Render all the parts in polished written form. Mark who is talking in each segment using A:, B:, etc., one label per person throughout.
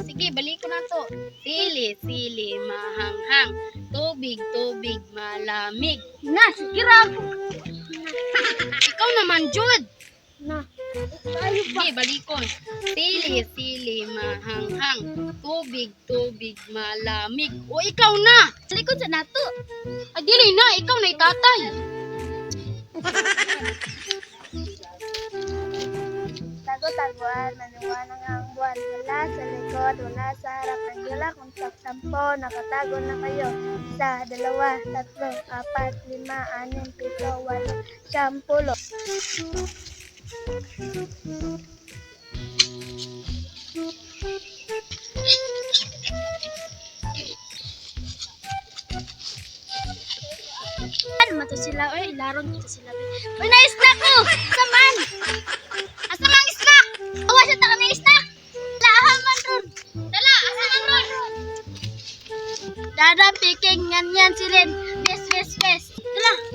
A: Sige, balik ko na to. Sili, sili, mahanghang. Tubig, tubig, malamig.
B: Na, sige ra.
A: Ikaw naman, Jud.
B: Na. Tayo ba?
A: Sige, balikon. Sili, sili, mahanghang. Tubig, tubig, malamig. O, ikaw na.
B: Likod sa nato.
A: Ay, dili na. Ikaw na itatay.
B: Tago-taguan, maliwanag ang buwan. Wala sa likod, wala sa harap. Nagdala kung sampo, nakatago na kayo. 1, 2, 3, 4, 5, 6, 7, 8, 10. Ano man to sila? Oy, ilaron to sila. Uy, na-snack ko! Saman! Asa mang snack? Awa siya ta kami snack! Laahan man ron! Dala, asa man ron? Dada, picking yan silin. Bes.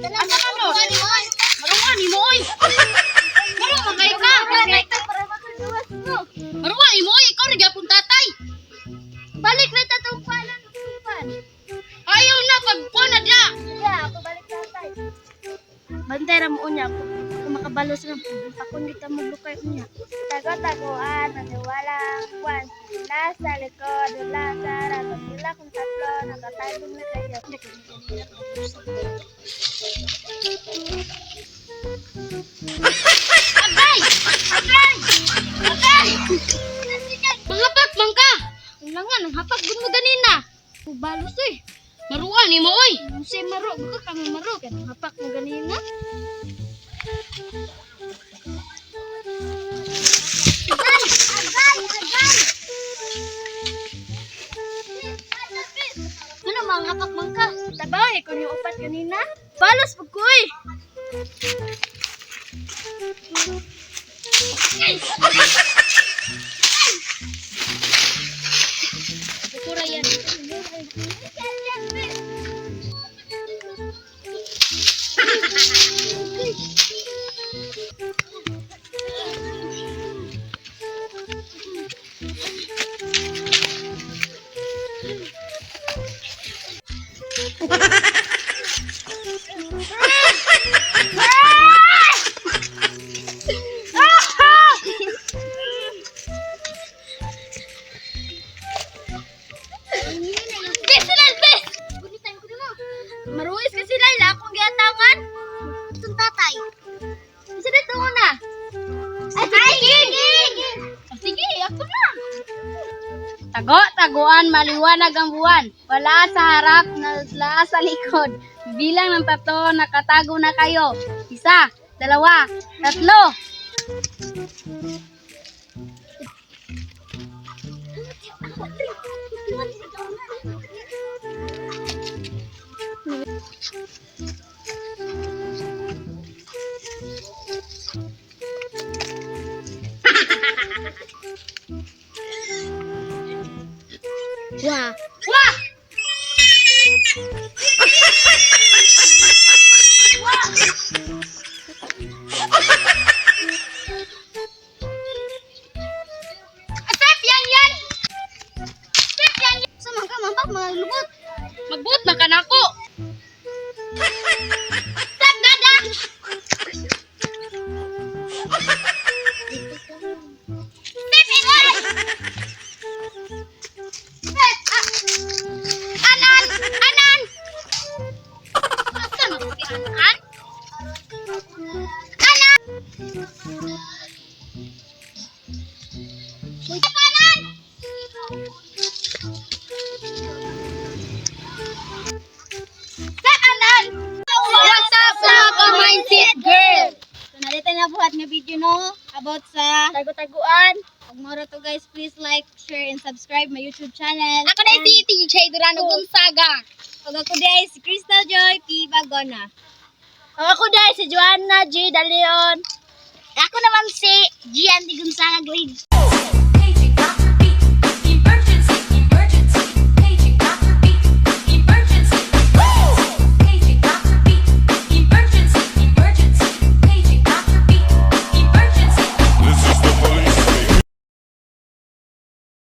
B: Dala,
A: Asa ka no? Maruan ni mo, oy. Maruan kayo ka. Maruan ni mo, oy. Ikaw rin yapon tatay.
B: balik na tatong palan.
A: Ayaw na, pagpuna na.
B: Yeah, ako balik tatay. Bantay ra mo unya ako. Kung makabalo sila, akong kita mo bukay unya. Tago-taguan, naniwala ang kwan. Nasa likod, wala sa harap. Sila kung tatlo, nakatagong na kayo.
A: Agay! Manghapak man ka.
B: Ang langan, ang hapag gud mo ganina. Balos eh.
A: Maruan ni mo, oy.
B: Si maro, buka kami maro. Kaya ang hapak mo ganina. Ano mga hapak man ka? Tabay, kung yung upat kanina. Balos po ko eh.
A: Bukura yan.
B: Maruis ka sila, ila akong giatangan. Itong tatay. Isa dito muna. Ay, sige!
A: Sige, ako na. Tago-taguan, maliwanag ang buwan. Wala sa harap, wala sa likod. Bilang ng 3, nakatago na kayo. 1, 2, 3.
B: Wah.
A: Wah! Asep, yan! Asep, yan!
B: Sama ka, mampak, mga lubot.
A: Magbuot na ka na ako. Asep, dada! Asep, ingoy! Anan! Asa mo si Anan? Anan! Anan! Step Anan! What's up sa mindset girl?
B: So, narito na buhat nga video no about sa tago-taguan. Kung moro to guys, please like, share, and subscribe my YouTube channel.
A: Ako na si TJ Durano Gonzaga.
B: Pag ako dahil si Crystal Joy P. Bagona. Pag ako dahil si Joanna G. Daleon. Ako naman si Gian Gonzaga Glade.